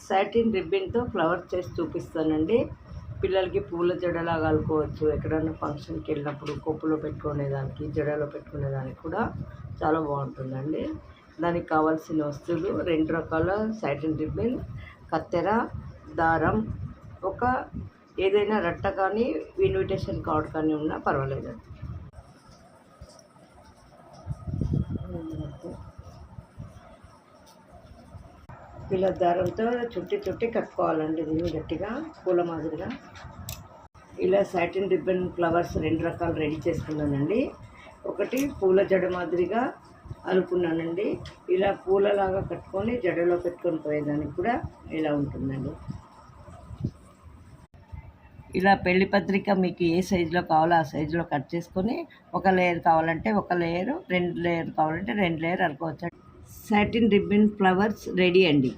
Satin రిబ్బన్తో flowers చేసి చూపిస్తానండి. పిల్లలకి పూల జడలాగా అల్లుకోవచ్చు. ఎక్కడైనా ఫంక్షన్కి వెళ్ళినప్పుడు కొప్పులో పెట్టుకునేదానికి, జడలో పెట్టుకునేదానికి కూడా చాలా బాగుంటుందండి. దానికి కావాల్సిన వస్తువులు 2 రకాల సాటిన్ రిబ్బన్, కత్తెర, దారం, ఒక ఏదైనా రట్ట కానీ ఇన్విటేషన్ కార్డ్ కానీ ఉన్నా పర్వాలేదండి. ఇలా దారంతో చుట్టి కట్టుకోవాలండి. దీన్ని గట్టిగా పూల మాదిరిగా. ఇలా సాటిన్ రిబ్బన్ ఫ్లవర్స్ 2 రకాలు రెడీ చేసుకున్నానండి. ఒకటి పూల జడ మాదిరిగా అలుకున్నానండి. ఇలా పూలలాగా కట్టుకొని జడలో పెట్టుకొని పోయేదానికి కూడా ఇలా ఉంటుందండి. ఇలా పెళ్లి పత్రిక మీకు ఏ సైజులో కావాలో ఆ సైజులో కట్ చేసుకొని, ఒక లేయర్ కావాలంటే ఒక లేయరు, 2 లేయర్ కావాలంటే 2 లేయర్ అలుకోవచ్చు. సాటిన్ రిబ్బన్ ఫ్లవర్స్ రెడీ అండి.